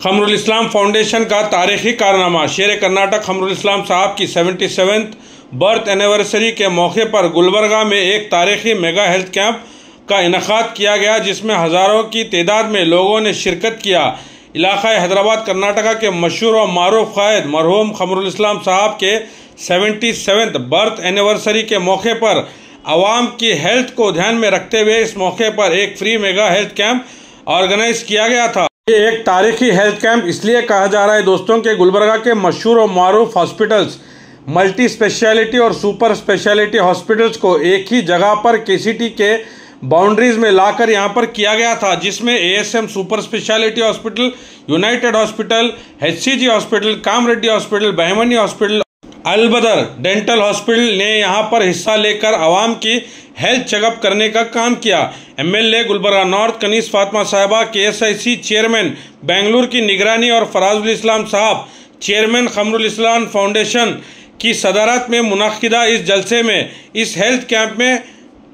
खमरुल इस्लाम foundation का तारीखी कारनामा। शेर कर्नाटक खमरुल इस्लाम साहब की 77th बर्थ एनिवर्सरी के मौके पर गुलबर्गा में एक तारीखी मेगा हेल्थ कैंप का इनेकाद किया गया, जिसमें हज़ारों की तादाद में लोगों ने शिरकत किया। इलाका हैदराबाद कर्नाटका के मशहूर और मारूफ क़ायद मरहूम खमरुल इस्लाम साहब के 77th बर्थ एनिवर्सरी के मौके पर आवाम की हेल्थ को ध्यान में रखते हुए इस मौके पर एक free mega health camp organize किया गया था। ये एक तारीखी हेल्थ कैंप इसलिए कहा जा रहा है दोस्तों के गुलबर्गा के मशहूर और मारूफ हॉस्पिटल्स, मल्टी स्पेशलिटी और सुपर स्पेशलिटी हॉस्पिटल्स को एक ही जगह पर केसीटी के बाउंड्रीज में लाकर यहां पर किया गया था, जिसमें ASM super speciality hospital, United hospital, HCG hospital, Kamareddy hospital, Bahmani hospital, Albadar dental hospital ने यहां पर हिस्सा लेकर आवाम की हेल्थ चेकअप करने का काम किया। एमएलए गुलबर्गा नॉर्थ कनीस फातिमा साहिबा केएसआईसी चेयरमैन बेंगलुरु की निगरानी और फराजुल इस्लाम साहब चेयरमैन खमरुल इस्लाम फाउंडेशन की सदारत में मुनक्किदा इस जलसे में इस हेल्थ कैंप में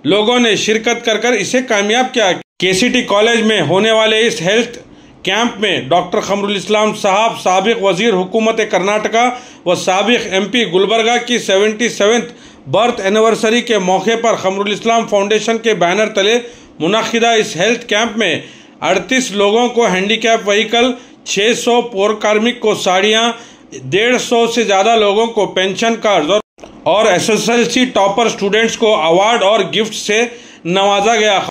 लोगों ने शिरकत कर इसे कामयाब किया। केसीटी कॉलेज में होने वाले इस हेल्थ कैंप में डॉक्टर खमरुल इस्लाम साहब साबिक वजीर हुकूमत कर्नाटका व साबिक एमपी गुलबर्गा की 77th बर्थ एनिवर्सरी के मौके पर खमरुल इस्लाम फाउंडेशन के बैनर तले मुनक्किदा इस हेल्थ कैंप में 38 लोगों को हैंडीकैप व्हीकल, 600 पौर कार्मिक को साड़ियाँ, 150 से ज़्यादा लोगों को पेंशन कार्ड और एसएसएलसी टॉपर स्टूडेंट्स को अवार्ड और गिफ्ट से नवाजा गया।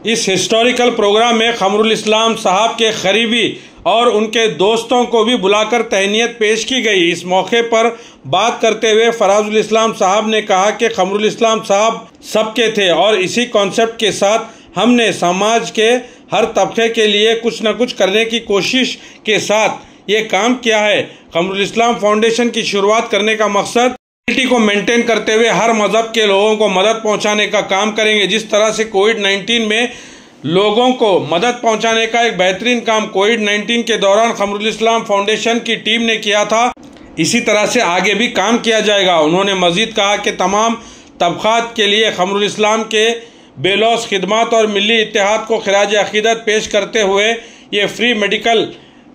इस हिस्टोरिकल प्रोग्राम में खमरुल इस्लाम साहब के करीबी और उनके दोस्तों को भी बुलाकर तहनीत पेश की गई। इस मौके पर बात करते हुए फराजुल इस्लाम साहब ने कहा कि खमरुल इस्लाम साहब सबके थे और इसी कॉन्सेप्ट के साथ हमने समाज के हर तबके के लिए कुछ न कुछ करने की कोशिश के साथ ये काम किया है। खमरुल इस्लाम फाउंडेशन की शुरुआत करने का मकसद को मेंटेन करते हुए हर मजहब के लोगों को मदद पहुंचाने का काम करेंगे। जिस तरह से कोविड-19 में लोगों को मदद पहुंचाने का एक बेहतरीन काम कोविड-19 के दौरान खमरुल इस्लाम फाउंडेशन की टीम ने किया था, इसी तरह से आगे भी काम किया जाएगा। उन्होंने मजीद कहा कि तमाम तबकात के लिए खमरुल इस्लाम के बेलौस खिदमत और मिली इत्तेहाद को खिराज अकीदत पेश करते हुए ये free medical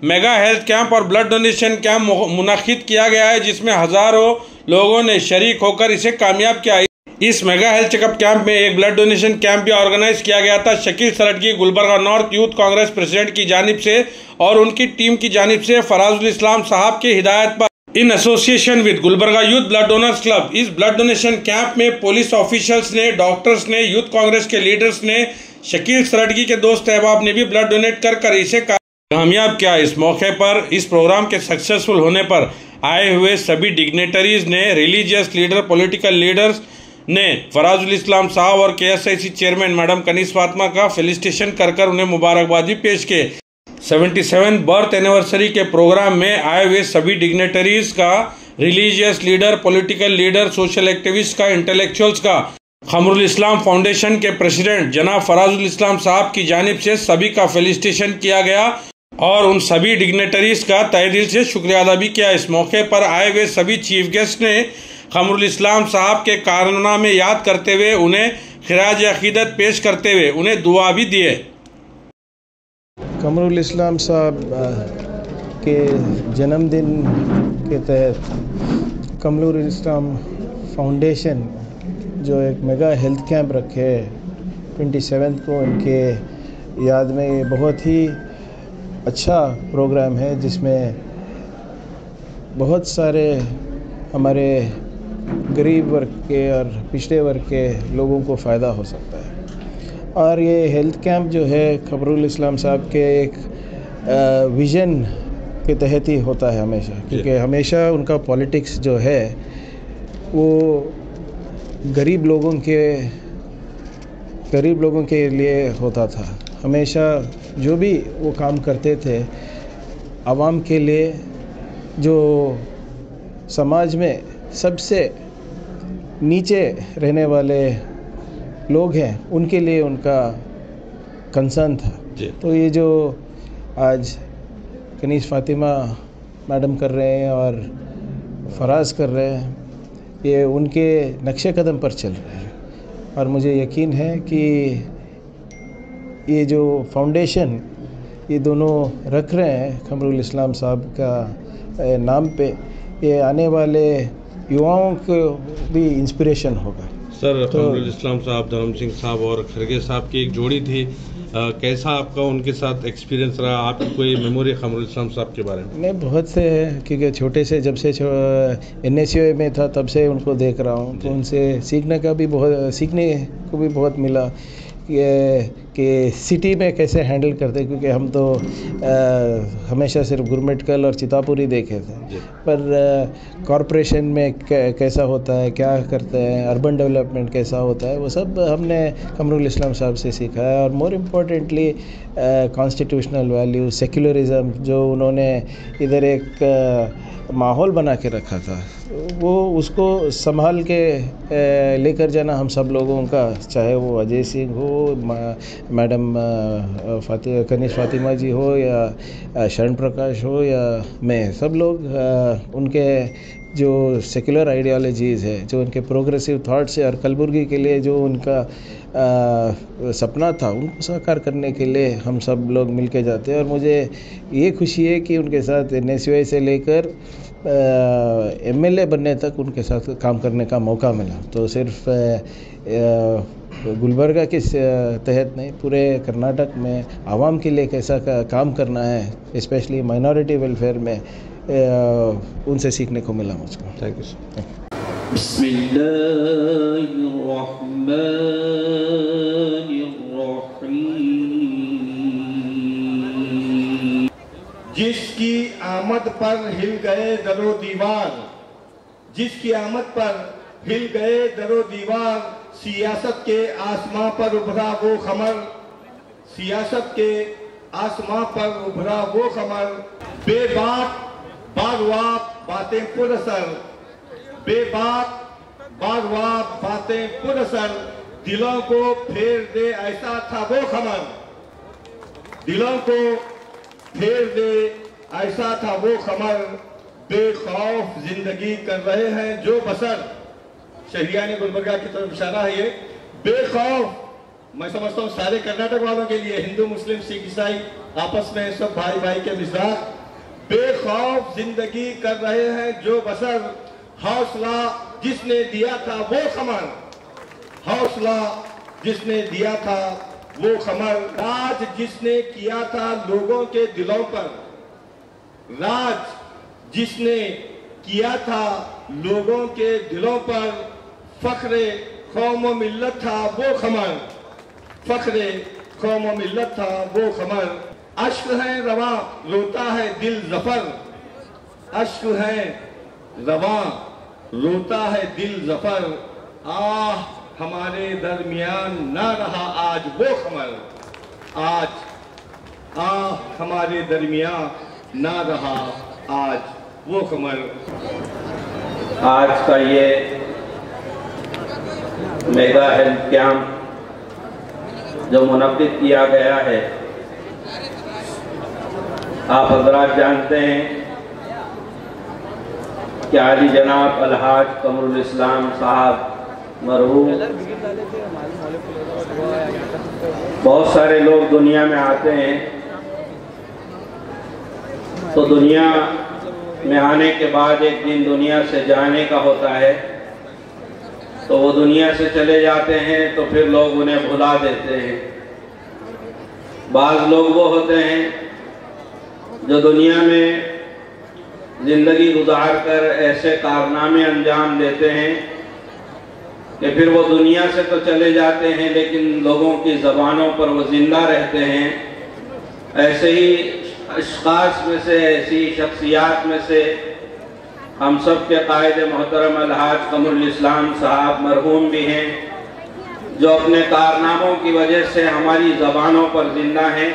mega health camp और ब्लड डोनेशन कैंप मुनक्किद किया गया है, जिसमें हज़ारों लोगों ने शरीक होकर इसे कामयाब किया। इस मेगा हेल्थ चेकअप कैंप में एक ब्लड डोनेशन कैंप भी ऑर्गेनाइज किया गया था। Shakeel Sardagi Gulbarga north youth Congress president की जानिब से और उनकी टीम की जानिब से फराजुल इस्लाम साहब की हिदायत पर in association with Gulbarga youth blood donors club इस ब्लड डोनेशन कैंप में पुलिस ऑफिशियल्स ने, डॉक्टर्स ने, यूथ कांग्रेस के लीडर्स ने, शकील सरडगी के दोस्त अहबाब ने भी ब्लड डोनेट कर इसे कामयाब किया। इस मौके पर इस प्रोग्राम के सक्सेसफुल होने पर आए हुए सभी डिग्नेटरीज ने, रिलीजियस लीडर, पॉलिटिकल लीडर्स ने फराजुल इस्लाम साहब और केएसआईसी चेयरमैन मैडम कनीस फातिमा का फेलिसिटेशन कर उन्हें मुबारकबादी पेश किए। 77 बर्थ एनिवर्सरी के प्रोग्राम में आए हुए सभी डिग्नेटरीज का, religious leader, political leader, social activist का, इंटेलेक्चुअल्स का, खमरुल इस्लाम फाउंडेशन के प्रेसिडेंट जनाब फराजुल इस्लाम साहब की जानिब से सभी का फेलिसिटेशन किया गया और उन सभी डिग्नेटरीज का तहे दिल से शुक्रिया अदा भी किया। इस मौके पर आए हुए सभी चीफ गेस्ट ने खमरुल इस्लाम साहब के कारनामे याद करते हुए उन्हें खिराज अकीदत पेश करते हुए उन्हें दुआ भी दिए। खमरुल इस्लाम साहब के जन्मदिन के तहत खमरुल इस्लाम फाउंडेशन जो एक मेगा हेल्थ कैंप रखे 27 को उनके याद में, ये बहुत ही अच्छा प्रोग्राम है जिसमें बहुत सारे हमारे गरीब वर्ग के और पिछड़े वर्ग के लोगों को फ़ायदा हो सकता है। और ये हेल्थ कैंप जो है खमरुल इस्लाम साहब के एक विज़न के तहत ही होता है हमेशा, क्योंकि हमेशा उनका पॉलिटिक्स जो है वो गरीब लोगों के लिए होता था। हमेशा जो भी वो काम करते थे आवाम के लिए, जो समाज में सबसे नीचे रहने वाले लोग हैं उनके लिए उनका कंसर्न था। तो ये जो आज कनीस फातिमा मैडम कर रहे हैं और फराज कर रहे हैं, ये उनके नक्शे कदम पर चल रहे हैं और मुझे यकीन है कि ये जो फाउंडेशन ये दोनों रख रहे हैं कमरुल इस्लाम साहब का नाम पे, ये आने वाले युवाओं को भी इंस्पिरेशन होगा। सर, कमरुल इस्लाम साहब, धर्म सिंह साहब और खरगे साहब की एक जोड़ी थी, कैसा आपका उनके साथ एक्सपीरियंस रहा? आपकी कोई मेमोरी कमरुल इस्लाम साहब के बारे में? नहीं, बहुत से हैं, क्योंकि छोटे से जब से NSUI में था तब से उनको देख रहा हूँ, तो उनसे सीखने को भी बहुत मिला कि सिटी में कैसे हैंडल करते, क्योंकि हम तो हमेशा सिर्फ गुरमेटकल और चितापुरी देखे थे, पर कॉरपोरेशन में कैसा होता है, क्या करते हैं, अर्बन डेवलपमेंट कैसा होता है, वो सब हमने कमरुल इस्लाम साहब से सीखा है। और more importantly constitutional value, secularism जो उन्होंने इधर एक माहौल बना के रखा था, वो उसको संभाल के लेकर जाना हम सब लोगों का, चाहे वो अजय सिंह हो, मैडम कनिष्ठ फातिमा जी हो, या शरण प्रकाश हो, या मैं, सब लोग उनके जो सेकुलर आइडियोलॉजीज़ है, जो उनके प्रोग्रेसिव थॉट्स है, और कलबुर्गी के लिए जो उनका सपना था, उनको साकार करने के लिए हम सब लोग मिल के जाते हैं। और मुझे ये खुशी है कि उनके साथ NSUI से लेकर MLA बनने तक उनके साथ काम करने का मौका मिला। तो सिर्फ गुलबर्गा के तहत नहीं, पूरे कर्नाटक में आवाम के लिए कैसा काम करना है, स्पेशली माइनॉरिटी वेलफेयर में, उनसे सीखने को मिला मुझको। Thank you sir. जिसकी आमद पर हिल गए दरो दीवार, जिसकी आमद पर हिल गए दरो दीवार, सियासत के आसमां पर उभरा वो खमर, सियासत के आसमां पर उभरा वो खमर, बेबाक बागवा बातें पुरअसर, बेबाक बागवा बातें पुरअसर, दिलों को फेर दे ऐसा था वो खमर, दिलों को फेर दे ऐसा था वो खमर, बेखौफ जिंदगी कर रहे हैं जो बसर। शहरियानी गुलबर्गा की तरफ इशारा है ये। बेखौफ मैं समझता हूँ सारे कर्नाटक वालों के लिए, हिंदू मुस्लिम सिख ईसाई आपस में सब भाई भाई के मिजाज। बेखौफ जिंदगी कर रहे हैं जो बसर, हौसला जिसने दिया था वो खमर, हौसला जिसने दिया था वो खमर, राज जिसने किया था लोगों के दिलों पर, राज जिसने किया था लोगों के दिलों पर, फख्रे कौम व मिल्लत था वो खमर, फख्रे कौम व मिल्लत था वो खमर। अश्क है रवा रोता है दिल जफर, अश्क है रवा रोता है दिल जफर, आह हमारे दरमियान ना रहा आज वो खमर, आज हमारे दरमियान ना रहा आज वो खमर। आज का ये मेगा हेल्थ कैंप जो मुनक्किद किया गया है, आप हज़रात जानते हैं कि आली जनाब अलहाज कमरुल इस्लाम साहब मरहूम, बहुत सारे लोग दुनिया में आते हैं, तो दुनिया में आने के बाद एक दिन दुनिया से जाने का होता है, तो वो दुनिया से चले जाते हैं तो फिर लोग उन्हें भुला देते हैं। बाज़ लोग वो होते हैं जो दुनिया में ज़िंदगी गुजार कर ऐसे कारनामे अंजाम देते हैं कि फिर वो दुनिया से तो चले जाते हैं लेकिन लोगों की ज़बानों पर वो ज़िंदा रहते हैं। ऐसे ही अशख़ास में से, ऐसी शख्सियात में से हम सब के कायद मोहतरम अलहाज कमरुल इस्लाम साहब मरहूम भी हैं, जो अपने कारनामों की वजह से हमारी ज़बानों पर ज़िंदा हैं,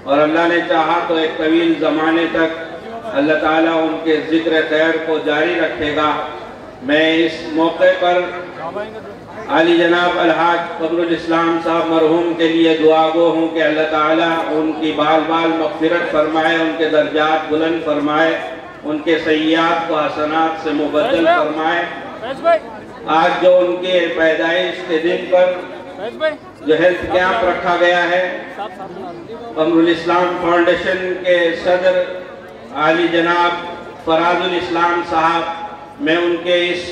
और अल्लाह ने चाहा तो एक तवील ज़माने तक अल्लाह ताला उनके ज़िक्र खैर को जारी रखेगा। मैं इस मौके पर आली जनाब अलहाज कमरुल इस्लाम साहब मरहूम के लिए दुआगो हूँ कि अल्लाह ताला उनकी बाल बाल मग़फ़िरत फरमाए, उनके दर्जात बुलंद फरमाए, उनके सय्यात को हसनात से मुबद्दल फरमाए। आज जो उनके पैदाइश के दिन पर जो हेल्थ कैंप रखा गया है, कमरुल इस्लाम फाउंडेशन के सदर आली जनाब फराजुल इस्लाम साहब, मैं उनके इस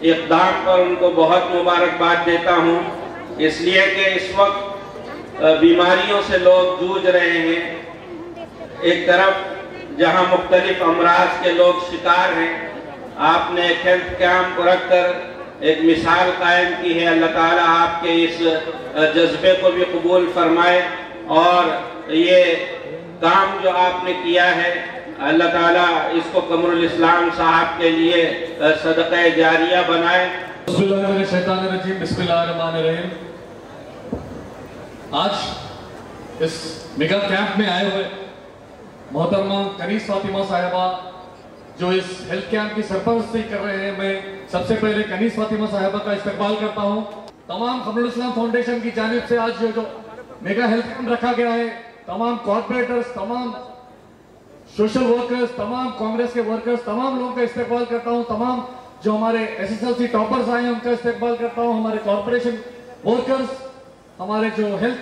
इक़दाम पर उनको बहुत मुबारकबाद देता हूँ, इसलिए कि इस वक्त बीमारियों से लोग जूझ रहे हैं। एक तरफ जहाँ मुख्तलिफ अमराज के लोग शिकार हैं, आपने एक हेल्थ कैंप रखकर एक मिसाल कायम की है। अल्लाह ताला आपके इस जज्बे को भी कबूल फरमाए और ये काम जो आपने किया है, अल्लाह ताला इसको कमरुल इस्लाम साहब के लिए सदक़े जारिया बनाए। बिस्मिल्लाहिर्रहमानिर्रहीम। आज इस मेगा कैंप में आए हुए मोहतरमा कनीस फातिमा साहिबा जो इस हेल्थ कैंप की सरपरस्ती कर रहे हैं, मैं सबसे पहले कनीस फातिमा साहिबा का इस्तकबाल करता हूं। तमाम कमरुल इस्लाम फाउंडेशन की जानिब से आज जो मेगा हेल्थ कैंप रखा गया है, तमाम कॉर्पोरेटर्स, तमाम सोशल वर्कर्स, तमाम कांग्रेस के वर्कर्स, तमाम लोगों का इस्तकबाल करता हूं। तमाम जो हमारे SSLC टॉपर्स आए हैं उनका इस्तकबाल करता हूं। हमारे कॉर्पोरेशन वर्कर्स, हमारे जो हेल्थ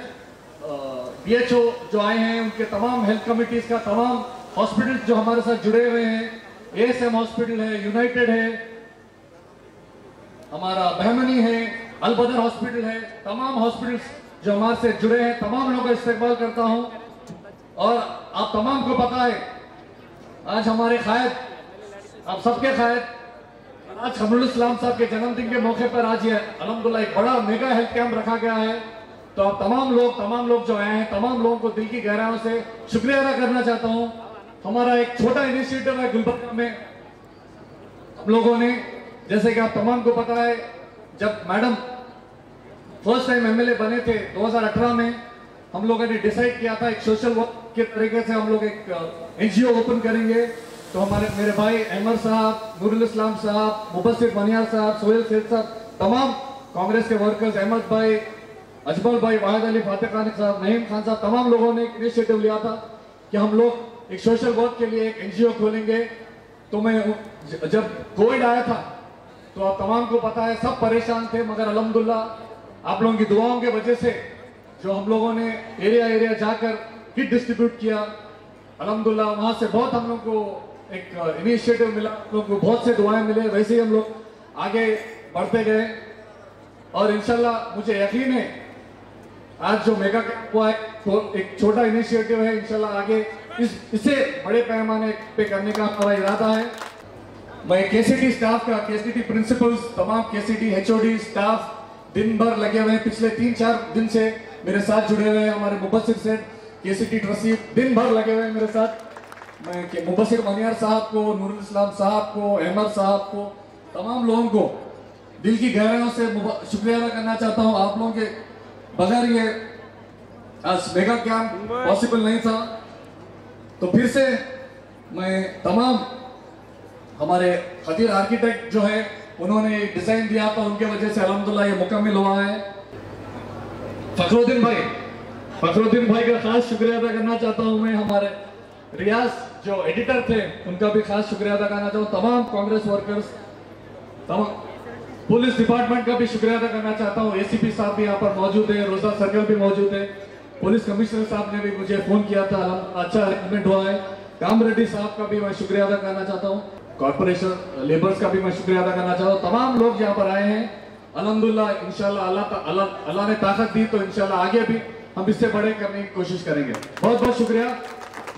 DHO जो आए हैं, उनके तमाम हेल्थ कमिटीज का, तमाम हॉस्पिटल जो हमारे साथ जुड़े हुए हैं, ASM हॉस्पिटल है, यूनाइटेड है, हमारा बहमनी है, अल बदर हॉस्पिटल है, तमाम हॉस्पिटल्स जो हमारे से जुड़े हैं, तमाम लोगों का इस्तकबाल करता हूं। और आप तमाम को पता है आज हमारे कायद, आप सबके कायद, आज कमरुल इस्लाम साहब के जन्मदिन के मौके पर आज ये अल्हम्दुलिल्लाह एक बड़ा मेगा हेल्थ कैंप रखा गया है। तो आप तमाम लोग जो आए हैं, तमाम लोगों को दिल की गहराइयों से शुक्रिया अदा करना चाहता हूं। हमारा एक छोटा इनिशिएटिव है गुलबर्गा में, हम लोगों ने, जैसे कि आप तमाम को पता है, जब मैडम फर्स्ट टाइम MLA बने थे 2018 में, हम लोगों ने डिसाइड किया था एक सोशल वर्क के तरीके से हम लोग एक NGO ओपन करेंगे। तो हमारे मेरे भाई अहमद साहब, नूरुल इस्लाम साहब, मुबस्सिर बनियार साहब, सोहेल सेठ साहब, तमाम कांग्रेस के वर्कर्स, अहमद भाई, अजमल भाई, वाहिद अली फातिह खान साहब, नहीम खान साहब, तमाम लोगों ने एक इनिशिएटिव लिया था कि हम लोग एक सोशल वर्क के लिए एक NGO खोलेंगे। तो मैं जब कोविड आया था तो आप तमाम को पता है सब परेशान थे, मगर अल्हम्दुलिल्लाह आप लोगों की दुआओं की वजह से जो हम लोगों ने एरिया जाकर किट डिस्ट्रीब्यूट किया, अल्हम्दुलिल्लाह वहां से बहुत हम लोग को एक इनिशिएटिव मिला, हम लोग को बहुत से दुआएं मिले, वैसे ही हम लोग आगे बढ़ते गए और इंशाल्लाह मुझे यकीन है आज जो मेगा कैंप हुआ है तो एक छोटा इनिशिएटिव है, इंशाल्लाह आगे इसे बड़े पैमाने पे करने का हमारा इरादा है। मैं KCT स्टाफ का, KCT प्रिंसिपल्स, तमाम KCT HOD स्टाफ दिन भर लगे हुए हैं, पिछले 3-4 दिन से मेरे साथ जुड़े हुए हैं। हमारे मुबस्सिर सेठ, KCT ट्रस्टी दिन भर लगे हुए हैं मेरे साथ। मैं मुबस्सिर बनियार साहब को, नूरुल इस्लाम साहब को, अहमद साहब को, तमाम लोगों को दिल की गहराइयों से शुक्रिया अदा करना चाहता हूँ। आप लोगों के बगैर ये आज मेगा कैंप पॉसिबल नहीं था। तो फिर से मैं तमाम हमारे खतीर आर्किटेक्ट जो है उन्होंने डिजाइन दिया था, उनके वजह से अल्हम्दुलिल्लाह ये मुकम्मल हुआ है। फखरुद्दीन भाई का खास शुक्रिया अदा करना चाहता हूं मैं। हमारे रियाज जो एडिटर थे उनका भी खास शुक्रिया अदा करना चाहता हूँ। तमाम कांग्रेस वर्कर्स, तमाम पुलिस डिपार्टमेंट का भी शुक्रिया अदा करना चाहता हूँ। ACP साहब भी यहाँ पर मौजूद है, रोजा सर्कल भी मौजूद है, पुलिस कमिश्नर साहब ने भी मुझे फोन किया था, अच्छा अरेंजमेंट हुआ है। काम रेड्डी साहब का भी मैं शुक्रिया अदा करना चाहता हूँ। कॉर्पोरेशन लेबर्स का भी मैं शुक्रिया अदा करना चाहता हूँ। तमाम लोग यहाँ पर आए हैं, अल्हम्दुलिल्लाह इंशाल्लाह अल्लाह ने ताकत दी तो इंशाल्लाह आगे भी हम इससे बड़े करने की कोशिश करेंगे। बहुत बहुत शुक्रिया।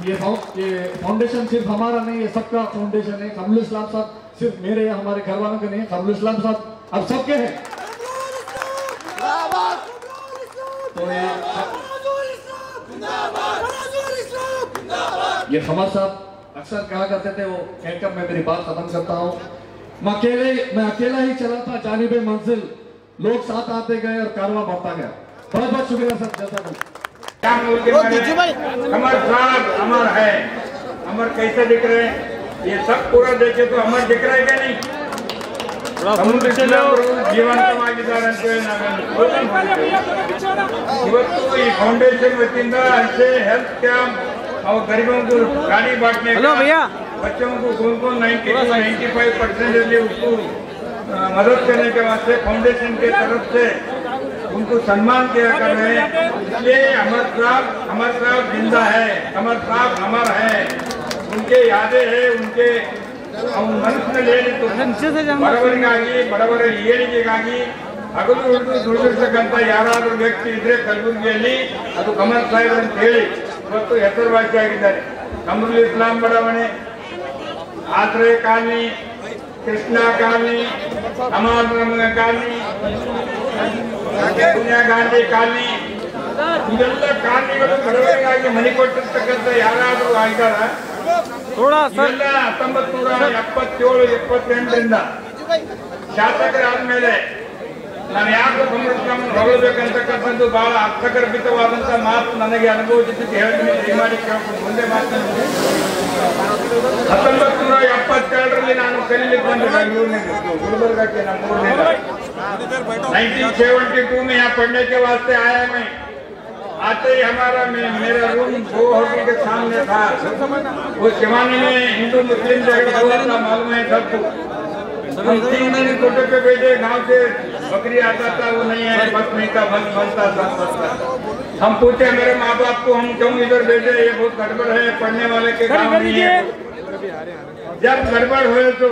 ये फाउंडेशन सिर्फ हमारा नहीं, ये सबका फाउंडेशन है। कमरुल इस्लाम साहब सिर्फ मेरे या हमारे घर वालों के नहीं, कमरुल इस्लाम साहब अब सबके हैं। तो ये खमर साहब अक्सर कहा करते थे, वो कहकर मैं मेरी बात खत्म करता हूँ। मैं अकेला ही चला था जानिबे मंजिल, लोग साथ आते गए और कारवां बढ़ता गया। बहुत बहुत शुक्रिया सर। जैसा अमर साहब अमर है, अमर कैसे दिख रहे हैं, ये सब पूरा देखे तो अमर दिख रहा है क्या नहीं? ಜೀವನ ಆಗಿದ್ದಾರೆ ಅಂತ ಹೇಳಿ ಇವತ್ತು ಈ ಫೌಂಡೇಶನ್ ವತಿಯಿಂದ ऐसे हेल्थ कैंप और गरीबों को गाड़ी बांटने का, बच्चों को 95% उसको मदद करने के वास्ते फाउंडेशन के तरफ से उनको सम्मान किया कर रहे हैं। इसलिए अमर साहब जिंदा है, अमर साहब अमर है, उनके यादें हैं, उनके ಮನಸ್ಸಿನ ಏನಿತ್ತು ಬಡವರ ಏಳಿಗೆಗಾಗಿ ಹಗಲು ಉಳಿದು ದುಡಿದಿರ್ತಕ್ಕಂಥ ಯಾರಾದರೂ ವ್ಯಕ್ತಿ ಇದ್ರೆ ಕಲಬುರಗಿಯಲ್ಲಿ ಅದು ಕಮಲ್ ಸಾಹೇಬ್ ಅಂತ ಹೇಳಿ ಇವತ್ತು ಹೆಸರುವಾಸಿಯಾಗಿದ್ದಾರೆ. ಕಮರುಲ್ ಇಸ್ಲಾಂ ಬಡಾವಣೆ, Ashraya colony, Krishna colony, Amal colony, Sonia Gandhi colony, ಇವೆಲ್ಲ ಕಾಲನಿಗಳು ಬಡವರಿಗಾಗಿ ಮನೆ ಕೊಟ್ಟಿರ್ತಕ್ಕಂಥ ಯಾರಾದರೂ ಆಗಿದಾರ? 1977-78ರಿಂದ ಶಾಸಕರಾದ್ಮೇಲೆ ನಾನು ಯಾಕೆ ಹೊಗಳಬೇಕಂತಕ್ಕಂಥದ್ದು ಬಹಳ ಅರ್ಥಗರ್ಭಿತವಾದಂತ ಮಾತು ನನಗೆ ಅನುಭವಿಸಿದ್ದು ಹೇಳ್ತೀನಿ, ದಯಮಾಡಿ ಕೇಳ್ಕೊಂಡು ಮುಂದೆ ಮಾತನಾಡಿ. 1972ರಲ್ಲಿ ನಾನು ಕಲೀಲಿಕ್ಕೆ ಬಂದೆ ಬೆಂಗಳೂರಿನಲ್ಲಿ, गुलबर्गा नಮ್ಮೂರಿನಿಂದ. 1972 में यहाँ पढ़ने के वास्ते आया मैं. आते ही हमारा मेरा रूम 2 होटल के सामने था. उस जमाने में हिंदू मुस्लिम झगड़ा हुआ था, मालूम है सबको. हम 3 दिन कोटे पे बैठे, गांव से बकरी आता था, वो नहीं है, बस नहीं था, बस बनता था. हम पूछे मेरे माँ बाप को, हम क्यों इधर बैठे, ये बहुत गड़बड़ है, पढ़ने वाले के काम नहीं है. जब गड़बड़ हुए तो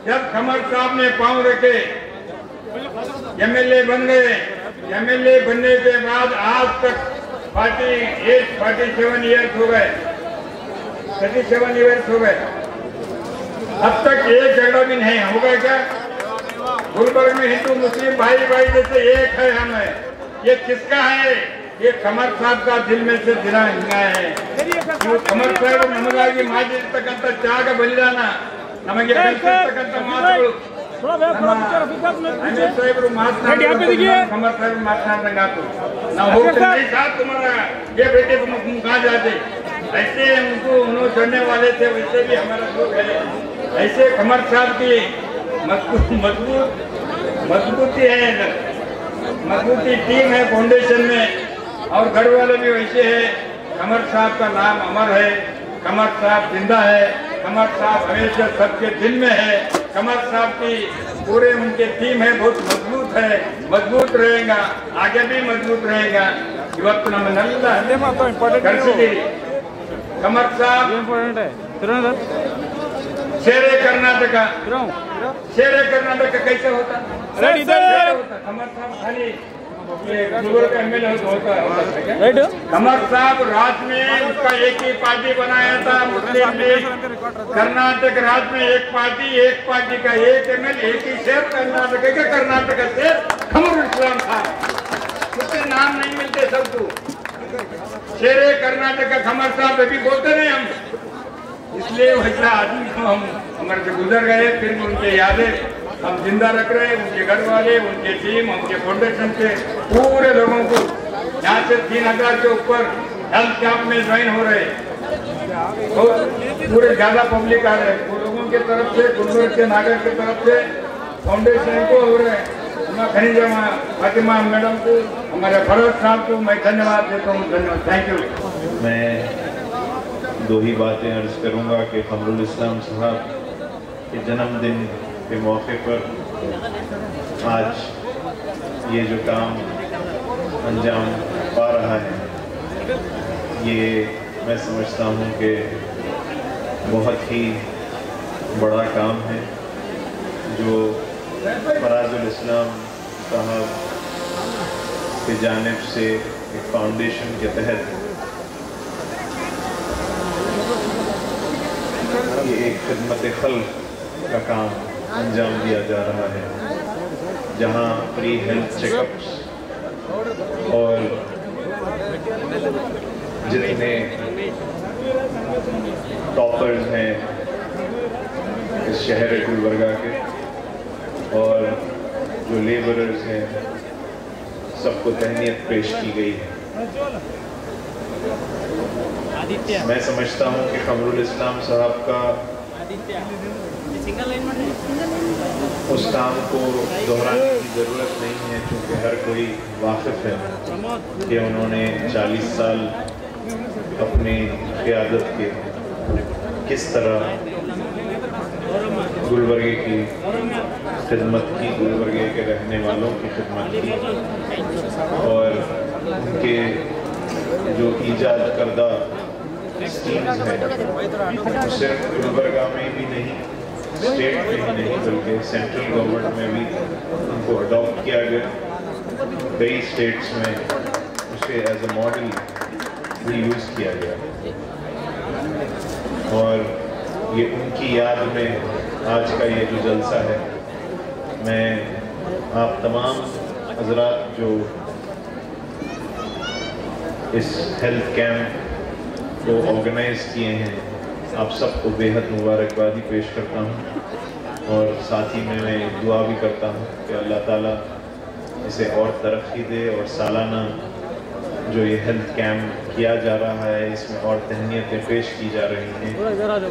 जब कमर साहब ने पाँव रखे, एमएलए बन गए. एमएलए बनने के बाद आज तक 47 ईयर्स हो गए, 37 ईयर्स हो गए. अब तक एक झगड़ा भी नहीं होगा क्या? गुलबर्ग में हिंदू मुस्लिम भाई भाई जैसे एक है. हमें ये किसका है? ये कमर साहब का दिल में से दिला है. कमर साहब नमಗಾಗಿ ಮಾಡಿರ್ತಕ್ಕಂಥ ತ್ಯಾಗ ಬಲಿದಾನ ನಮಗೆ ಕಲಿಸಿರ್ತಕ್ಕಂಥ ಮಾತುಗಳು साहब मातनाडंगाತು. ನಾವು होते साथ तुम्हारा ये बेटे तुम कहाँ जाते, ऐसे उनको उन्होंने छोड़ने वाले थे, वैसे भी हमारा लोग है. ऐसे कमर साहब की मजबूती है, मजबूती टीम है फाउंडेशन में, और घर वाले भी वैसे है. कमर साहब का नाम अमर है, कमर साहब जिंदा है, कमर साहब हमेशा सबके दिल में है. कमर साहब की पूरे उनके टीम है, बहुत मजबूत है, मजबूत रहेगा, आगे भी मजबूत रहेगा. ಇವತ್ತು ನಮ್ಮನ್ನೆಲ್ಲ ಕರೆಸಿದ್ದೀರಿ. ಕಮರ್ ಸಾಹಬ್ शेरे कर्नाटक कैसे होता? कमर साहब खाली गुलबर्गा एमएलए होता है. कमर साहब राज्य में उसका एक ही पार्टी बनाया था, मुस्लिम लीग. कर्नाटक राज्य में एक पार्टी का एक एमएलए, एक ही शहर कर्नाटक का, कर्नाटक से कमरुल इस्लाम था. उसके नाम नहीं मिलते सबको. शेरे कर्नाटक का कमर साहब अभी बोलते नहीं हम, इसलिए वैसा आदमी को हम हमारे से गुजर गए. फिर उनके यादें हम जिंदा रख रहे हैं. उनके घर वाले, उनके टीम, उनके फाउंडेशन के पूरे लोगों को यहाँ से 3000 के ऊपर हेल्थ कैंप में ज्वाइन हो रहे हैं. तो पूरे ज्यादा पब्लिक आ रहे हैं. वो लोगों के तरफ से, गुलबर्ग के नागर की तरफ से फाउंडेशन को हो रहे हैं. खनीजा फातिमा मैडम को, हमारे फरोज साहब को मैं धन्यवाद देता हूँ. धन्यवाद, थैंक यू. मैं 2 ही बातें अर्ज करूँगा कि कमरुल इस्लाम साहब के जन्मदिन के मौके पर आज ये जो काम अंजाम पा रहा है, ये मैं समझता हूँ कि बहुत ही बड़ा काम है, जो फराजुल इस्लाम साहब की जानिब से एक फाउंडेशन के तहत ये एक खिदमत खल्क का काम अंजाम दिया जा रहा है, जहां फ्री हेल्थ चेकअप्स और जितने टॉपर्स हैं इस शहर गुलबर्गा के और जो लेबरर्स हैं, सबको तहनीत पेश की गई है. मैं समझता हूँ कि कमरुल इस्लाम साहब का उस काम को दोहराने की ज़रूरत नहीं है, क्योंकि हर कोई वाकिफ़ है कि उन्होंने 40 साल अपनी क़यादत के किस तरह गुलबर्गे की खिदमत की, गुलबर्गे के रहने वालों की खिदमत की और उनके जो ईजाद करदा स्कीम्स हैं सिर्फ गुलबर्गा में भी नहीं, स्टेट में ही नहीं बल्कि सेंट्रल गवर्नमेंट में भी उनको अडॉप्ट किया गया। कई स्टेट्स में उसे एज अ मॉडल भी यूज़ किया गया और ये उनकी याद में आज का ये जो जलसा है, मैं आप तमाम हजरात जो इस हेल्थ कैंप को ऑर्गेनाइज किए हैं, आप सबको बेहद मुबारकबादी पेश करता हूँ और साथ ही में मैं दुआ भी करता हूँ कि अल्लाह ताला इसे और तरक्की दे और सालाना जो ये हेल्थ कैंप किया जा रहा है इसमें और तहनीतें पेश की जा रही हैं,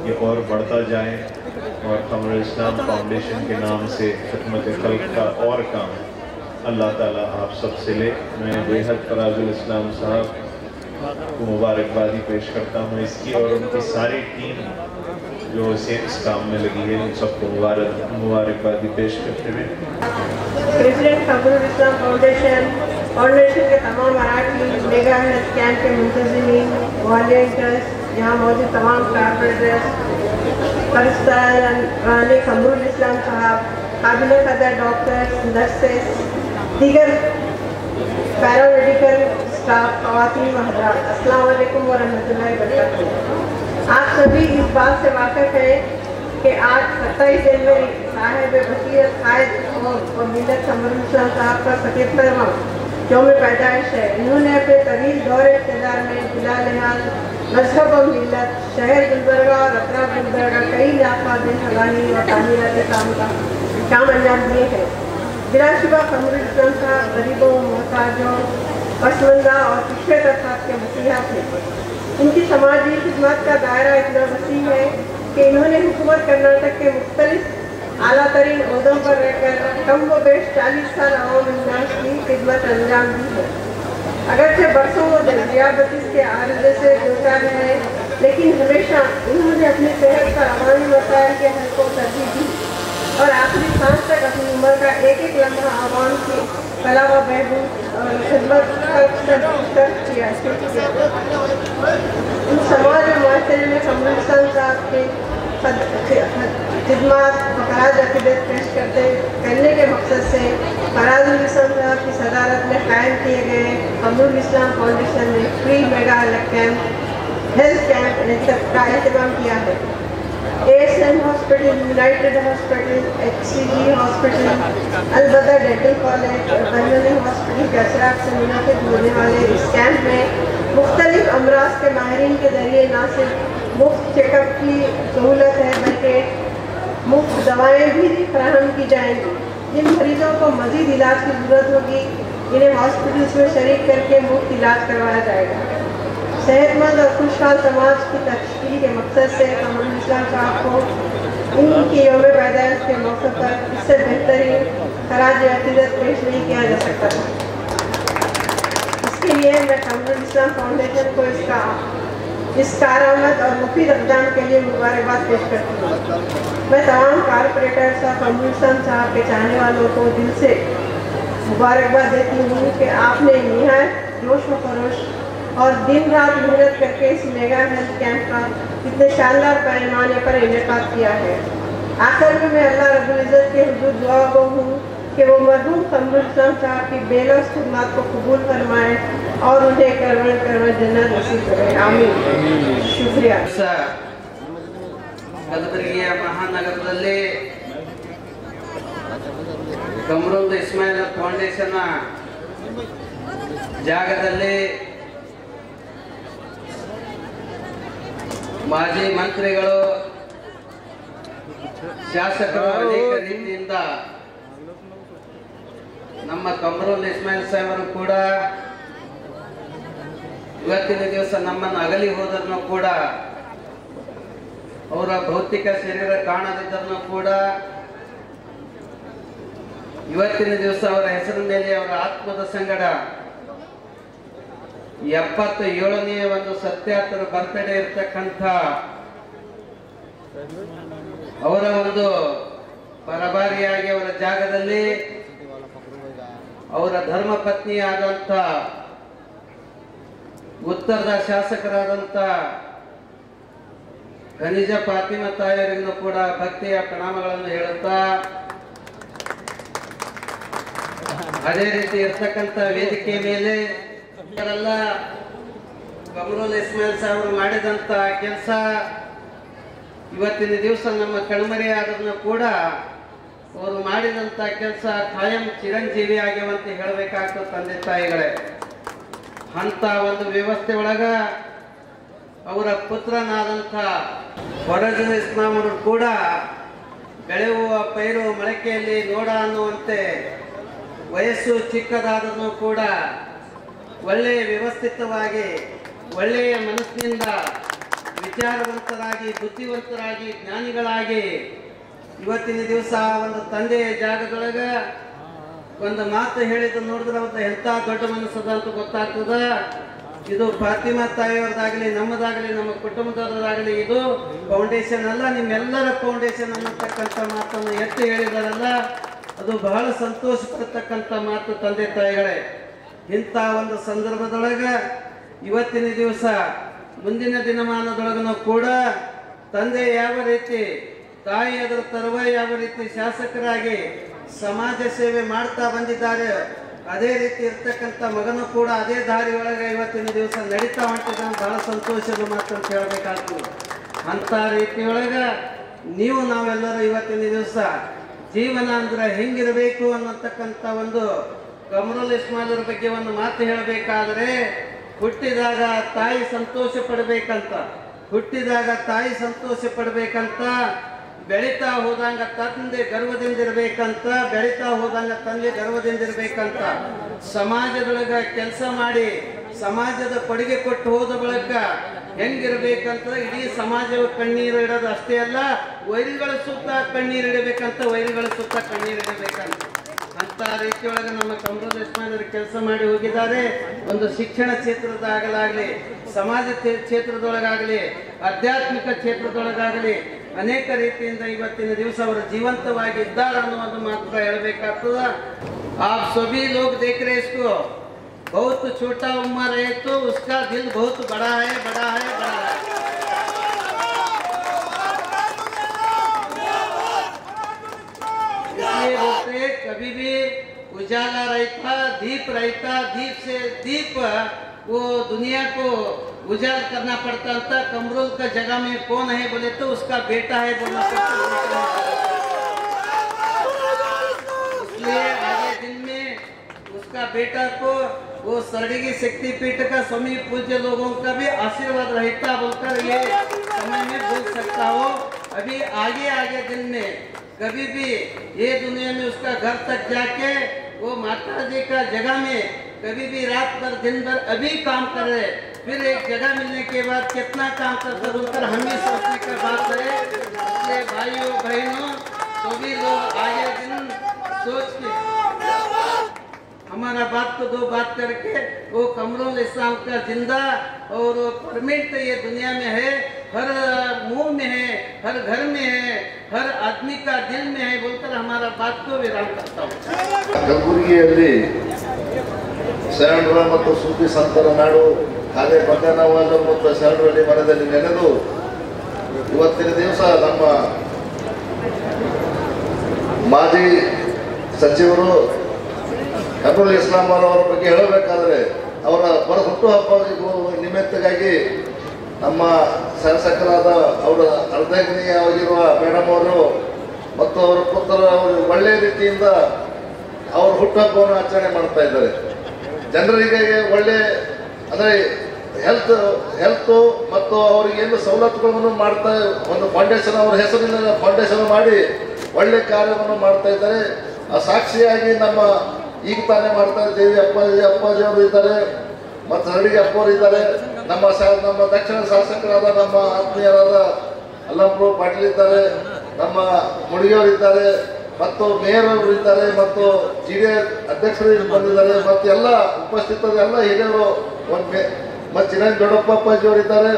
ये और बढ़ता जाए और कमरुल इस्लाम फाउंडेशन के नाम से खिदमत खल्क का और काम अल्लाह ताला आप सब से ले। मैं बेहद फराजुल इस्लाम साहब को मुबारकबादी पेश करता हूँ इसकी और उनकी सारी टीम जो इस काम में लगी है, उन सबको मुबारकबादी पेश करते हुए प्रेसिडेंट कमरुल इस्लाम फाउंडेशन के तमाम अराकीन, मेगा हेल्थ कैंप के मुंतज़मीन, वॉलंटियर्स, यहाँ मौजूद तमाम कारपोरेटर्स, परस्तारान कमरुल इस्लाम साहब, काबिल कदर डॉक्टर्स, नर्सेस, दीगर पैरामेडिकल स्टाफ, ख़वातीन व हज़रात, अस्सलाम वालेकुम व रहमतुल्लाहि व बरकातुहू। आप सभी इस बात से वाक़िफ़ हैं कि आज 27 जनवरी साहिब बसीरत कायद और मिलत कमरुल इस्लाम साहब का 75वां यौम पैदाइश है। इन्होंने अपने तवील दौरे इक़्तिदार में बिला लिहाज मजहब और मिलत, शहर गुलबर्गा और अतराफ गुलबर्गा कई नाफाज़ फलाही और तामीराती काम अंजाम दिए हैं। बिलाशुबा कमरुल इस्लाम साहब गरीबों, मोहताजों, पसमंदा और पिछड़े तबक़ात के मसीहा थे। इनकी समाजी खिदमत का दायरा इतना वसी है कि इन्होंने हुकूमत कर्नाटक के मुख्तलिफ आला तरीन ओहदों पर रहकर कम व बेश 40 साल अवाम उन्नास की खिदमत अंजाम दी है। अगरचे बरसों वो दियाबतीस के आर्जे से दोचार है, लेकिन हमेशा इन्होंने अपनी सेहत पर अवामी मसाइल के हल को तरजीह दी और आखिरी सांस तक अपनी उम्र का एक एक लम्हा आवाम की फलाह व बहबूद और खिदमत किया। इन समाज और माशरे में कमरुल इस्लाम साहब के खिदमत फराज अकीदत पेश करने के मकसद से फराजुल इस्लाम साहब की सदारत में कायम किए गए कमरुल इस्लाम फाउंडेशन ने फ्री मेगा हेल्थ कैंप का एहतमाम किया है। ASN hospital, United hospital, HCG hospital, Albada dental college और बर्नली हॉस्पिटल के असरात से मुनाफिद होने वाले इस कैंप में मुख्तलिफ अमराज के माहिरीन के जरिए न सिर्फ मुफ्त चेकअप की सहूलत है बल्कि मुफ्त दवाएँ भी फराहम की जाएंगी। जिन मरीजों को मज़ीद इलाज की ज़रूरत होगी इन्हें हॉस्पिटल्स में शरीक करके मुफ्त इलाज करवाया जाएगा। सेहतमंद और खुशहाल समाज की तश्कील के मकसद से कमरुल इस्लाम साहब को इनकी यौम पैदाइश के मौके पर इससे बेहतरीन खराज अकीदत पेश नहीं किया जा सकता था। इसके लिए मैं कमरुल इस्लाम फाउंडेशन को इस कारआमद और मुफीद इक़दाम के लिए मुबारकबाद पेश करती हूँ। मैं तमाम कारपोरेटर्स और कमरुल इस्लाम साहब के चाहने वालों को दिल से मुबारकबाद देती हूँ कि आपने निहायत जोश व खरोश और दिन रात मेहनत करके इस मेगा हेल्थ कैंप का इतने शानदार पैमाने पर इनेकाद किया है। आखिर में मैं अल्लाह रब्बुल इज़्ज़त के हुजूर दुआ गो हूँ कि वो मरहूम कमरुल इस्लाम साहब की बेलौस खिदमत को कबूल फरमाए और उन्हें करवड़ जन्नत नसीब करे। आमीन। शुक्रिया। ಕಲಬುರಗಿಯ ಮಹಾನಗರದಲ್ಲಿ ಕಮರುಲ್ ಇಸ್ಮಾಯಿಲ್ ಫೌಂಡೇಶನ್ ಜಾಗದಲ್ಲಿ ಮಾಜಿ ಮಂತ್ರಿಗಳು ಶಾಸಕರು ಅನೇಕ ರೀತಿಯಿಂದ ನಮ್ಮ ಕಮರುಲ್ ಇಸ್ಮಾಯಿಲ್ ಸಾಹೇಬರು ಕೂಡ ಇವತ್ತಿನ ದಿವಸ ನಮ್ಮನ್ನು ಅಗಲಿ ಹೋದರನ್ನು ಕೂಡ ಅವರ ಭೌತಿಕ ಶರೀರ ಕಾಣದಿದ್ದರನ್ನು ಕೂಡ ಇವತ್ತಿನ ದಿವಸ ಅವರ ಹೆಸರಿನ ಮೇಲೆ ಅವರ ಆತ್ಮದ ಸಂಗಡ 77ನೇ ಒಂದು 77ರ ಬರ್ತ್ಡೇ ಇರತಕ್ಕಂಥ ಅವರ ಒಂದು ಪರಭಾರಿಯಾಗಿ ಅವರ ಜಾಗದಲ್ಲಿ ಅವರ ಧರ್ಮ ಪತ್ನಿಯಾದಂಥ ಉತ್ತರದ ಶಾಸಕರಾದಂಥ ಖನಿಜ ಫಾತಿಮಾ ತಾಯಿಯರಿಗೂ ಕೂಡ ಭಕ್ತಿಯ ಪ್ರಣಾಮಗಳನ್ನು ಹೇಳುತ್ತಾ, ಅದೇ ರೀತಿ ಇರ್ತಕ್ಕಂಥ ವೇದಿಕೆ ಮೇಲೆ ಅವರೆಲ್ಲ ಕಮರುಲ್ ಇಸ್ಮಾಯಿಲ್ ಸಾಹೇಬರು ಮಾಡಿದಂಥ ಕೆಲಸ ಇವತ್ತಿನ ದಿವಸ ನಮ್ಮ ಕಣ್ಮರೆಯಾದ್ರೂ ಕೂಡ ಅವರು ಮಾಡಿದಂಥ ಕೆಲಸ ಕಾಯಂ ಚಿರಂಜೀವಿ ಆಗ್ಯವಂತ ಹೇಳಬೇಕಾಗ್ತದೆ ತಂದೆ ತಾಯಿಗಳೇ. ಅಂತ ಒಂದು ವ್ಯವಸ್ಥೆ ಒಳಗ ಅವರ ಪುತ್ರನಾದಂಥ ಫರಜುಲ್ ಇಸ್ಲಾಂ ಅವರು ಕೂಡ ಬೆಳೆಯುವ ಪೈರು ಮೊಳಕೆಯಲ್ಲಿ ನೋಡ ಅನ್ನುವಂತೆ ವಯಸ್ಸು ಚಿಕ್ಕದಾದರೂ ಕೂಡ ಒಳ್ಳೆಯ ವ್ಯವಸ್ಥಿತವಾಗಿ ಒಳ್ಳೆಯ ಮನಸ್ಸಿನಿಂದ ವಿಚಾರವಂತರಾಗಿ ಬುದ್ಧಿವಂತರಾಗಿ ಜ್ಞಾನಿಗಳಾಗಿ ಇವತ್ತಿನ ದಿವಸ ಒಂದು ತಂದೆಯ ಜಾಗದೊಳಗ ಒಂದು ಮಾತು ಹೇಳಿದ್ದು ನೋಡಿದ್ರೆ ಅವತ್ತು ಎಂಥ ದೊಡ್ಡ ಮನಸ್ಸದ ಅಂತ ಗೊತ್ತಾಗ್ತದ. ಇದು ಫಾತಿಮಾ ತಾಯಿಯವ್ರದಾಗಲಿ ನಮ್ಮದಾಗಲಿ ನಮ್ಮ ಕುಟುಂಬದವರದಾಗಲಿ ಇದು ಫೌಂಡೇಶನ್ ಅಲ್ಲ, ನಿಮ್ಮೆಲ್ಲರ ಫೌಂಡೇಶನ್ ಅನ್ನತಕ್ಕಂಥ ಮಾತನ್ನು ಎತ್ತಿ ಹೇಳಿದಾರಲ್ಲ, ಅದು ಬಹಳ ಸಂತೋಷ ಪಡ್ತಕ್ಕಂಥ ಮಾತು ತಂದೆ ತಾಯಿಗಳೇ. ಇಂಥ ಒಂದು ಸಂದರ್ಭದೊಳಗ ಇವತ್ತಿನ ದಿವಸ ಮುಂದಿನ ದಿನಮಾನದೊಳಗನೂ ಕೂಡ ತಂದೆ ಯಾವ ರೀತಿ, ತಾಯಿ ಅದರ ತರುವಾಯ ಯಾವ ರೀತಿ ಶಾಸಕರಾಗಿ ಸಮಾಜ ಸೇವೆ ಮಾಡ್ತಾ ಬಂದಿದ್ದಾರೆ, ಅದೇ ರೀತಿ ಇರ್ತಕ್ಕಂಥ ಮಗನೂ ಕೂಡ ಅದೇ ದಾರಿ ಒಳಗೆ ಇವತ್ತಿನ ದಿವಸ ನಡೀತಾ ಹೊಂಟಿದ್ದಾನೆ. ಬಹಳ ಸಂತೋಷದ ಮಾತಂತ ಹೇಳಬೇಕಾಗ್ತದೆ. ಅಂಥ ರೀತಿಯೊಳಗ ನೀವು ನಾವೆಲ್ಲರೂ ಇವತ್ತಿನ ದಿವಸ ಜೀವನ ಅಂದ್ರೆ ಹೆಂಗಿರಬೇಕು ಅನ್ನತಕ್ಕಂಥ ಒಂದು ಕಮರುಲ್ ಇಸ್ಮಾಯಿಲ್ ಬಗ್ಗೆ ಒಂದು ಮಾತು ಹೇಳಬೇಕಾದ್ರೆ, ಹುಟ್ಟಿದಾಗ ತಾಯಿ ಸಂತೋಷ ಪಡಬೇಕಂತ, ಹುಟ್ಟಿದಾಗ ತಾಯಿ ಸಂತೋಷ ಪಡಬೇಕಂತ, ಬೆಳೀತಾ ಹೋದಂಗ ತಂದೆ ಗರ್ವದಿಂದಿರ್ಬೇಕಂತ, ಬೆಳೀತಾ ಹೋದಂಗ ತಂದೆ ಗರ್ವದಿಂದಿರ್ಬೇಕಂತ, ಸಮಾಜದೊಳಗ ಕೆಲಸ ಮಾಡಿ ಸಮಾಜದ ಕೊಡುಗೆ ಕೊಟ್ಟು ಹೋದ ಬಳಿಕ ಹೆಂಗಿರ್ಬೇಕಂತ ಇಡೀ ಸಮಾಜವ ಕಣ್ಣೀರು ಇಡೋದು ಅಷ್ಟೇ ಅಲ್ಲ, ವೈರಿಗಳ ಸುತ್ತ ಕಣ್ಣೀರು ಇಡಬೇಕಂತ, ವೈರಿಗಳ ಸುತ್ತ ಕಣ್ಣೀರು ಇಡಬೇಕಂತ. ಅಂತ ರೀತಿಯೊಳಗೆ ನಮ್ಮ ಕಮರುಲ್ ಇಸ್ಮಾಯಿಲ್ ಕೆಲಸ ಮಾಡಿ ಹೋಗಿದ್ದಾರೆ. ಒಂದು ಶಿಕ್ಷಣ ಕ್ಷೇತ್ರದಾಗಲಾಗಲಿ, ಸಮಾಜ ಕ್ಷೇತ್ರದೊಳಗಾಗಲಿ, ಆಧ್ಯಾತ್ಮಿಕ ಕ್ಷೇತ್ರದೊಳಗಾಗಲಿ ಅನೇಕ ರೀತಿಯಿಂದ ಇವತ್ತಿನ ದಿವಸ ಅವರು ಜೀವಂತವಾಗಿ ಇದ್ದಾರೆ ಅನ್ನೋದು ಮಾತ್ರ ಹೇಳಬೇಕಾಗ್ತದ. आप सभी लोग देख रहे इसको, बहुत छोटा उम्र है तो उसका दिल बहुत बड़ा है, बड़ा है, बड़ा है. इसलिए बोलते कभी भी उजाला रहता, दीप रहता, दीप से दीप वो दुनिया को उजाल करना पड़ता था. कमरुल का जगह में कौन है बोले तो उसका बेटा है बोलना पड़ता. इसलिए आगे दिन में उसका बेटा को वो सरडगी शक्तिपीठ का स्वामी पूज्य लोगों का भी आशीर्वाद रहता बोलकर ये समय में बोल सकता हो. अभी आगे आगे दिन में कभी भी ये दुनिया में उसका घर तक जाके वो माता जी का जगह में कभी भी रात भर दिन भर अभी काम कर रहे, फिर एक जगह मिलने के बाद कितना काम करते बोलकर हम ही सोचने की बात है. इसलिए भाइयों बहनों सभी लोग आगे दिन सोच के हमारा बात को दो बात करके वो कमरुल इस्लाम का जिंदा और परमानेंट ये दुनिया में है, हर मुंह में है, हर घर में है, हर आदमी का दिल में है बोलकर हमारा बात को विराम करता हूँ. ಕಲಬುರಗಿಯಲ್ಲಿ ಶರಣರ ಮತ್ತು ಸುದ್ದಿ ಸಂತರ ನಾಡು ಹಾಗೆ ಬಂಧನವಾದ ಮತ್ತು ಶರಣರಲ್ಲಿ ಮನದಲ್ಲಿ ನೆನೆದು ಇವತ್ತಿನ ದಿವಸ ನಮ್ಮ ಮಾಜಿ ಸಚಿವರು ಕಮರುಲ್ ಇಸ್ಲಾಂ ಅವರ ಬಗ್ಗೆ ಹೇಳಬೇಕಾದ್ರೆ ಅವರ ಬರ ಹುಟ್ಟುಹಬ್ಬ ನಿಮಿತ್ತವಾಗಿ ನಮ್ಮ ಶಾಸಕರಾದ ಅವರ ಅರ್ಧಗ್ನಿಯಾಗಿರುವ ಮೇಡಮ್ ಅವರು ಮತ್ತು ಅವರ ಪುತ್ರ ಅವರು ಒಳ್ಳೆಯ ರೀತಿಯಿಂದ ಅವ್ರ ಹುಟ್ಟುಹಬ್ಬವನ್ನು ಆಚರಣೆ ಮಾಡ್ತಾ ಇದ್ದಾರೆ. ಜನರಿಗೆ ಒಳ್ಳೆ ಅಂದರೆ ಹೆಲ್ತ್ ಮತ್ತು ಅವ್ರಿಗೇನು ಸವಲತ್ತುಗಳನ್ನು ಮಾಡ್ತಾ ಒಂದು ಫೌಂಡೇಶನ್ ಅವ್ರ ಹೆಸರಿನ ಫೌಂಡೇಶನ್ ಮಾಡಿ ಒಳ್ಳೆ ಕಾರ್ಯವನ್ನು ಮಾಡ್ತಾ ಇದ್ದಾರೆ. ಆ ಸಾಕ್ಷಿಯಾಗಿ ನಮ್ಮ ಈಗ ತಾನೇ ಮಾಡ್ತಾ ದೇವಿ ಅಪ್ಪಾಜಿ ಅವರು ಇದ್ದಾರೆ ಮತ್ತು ಹರಡಿಗೆ ಅಪ್ಪವರು ಇದ್ದಾರೆ. ನಮ್ಮ ದಕ್ಷಿಣ ಶಾಸಕರಾದ ನಮ್ಮ ಆತ್ಮೀಯರಾದ ಅಲ್ಲಂಪ್ರಭು ಪಾಟೀಲ್ ಇದ್ದಾರೆ, ನಮ್ಮ ಮುಡಿಯವರು ಇದ್ದಾರೆ ಮತ್ತು ಮೇಯರ್ ಅವರು ಇದ್ದಾರೆ ಮತ್ತು ಜಿಡಿಎ ಅಧ್ಯಕ್ಷರು ಬಂದಿದ್ದಾರೆ ಮತ್ತು ಎಲ್ಲ ಉಪಸ್ಥಿತರು ಎಲ್ಲ ಹಿರಿಯರು ಮತ್ತು ಚಿರಂಜಿ ದೊಡ್ಡಪ್ಪ ಅಪ್ಪಾಜಿಯವರು ಇದ್ದಾರೆ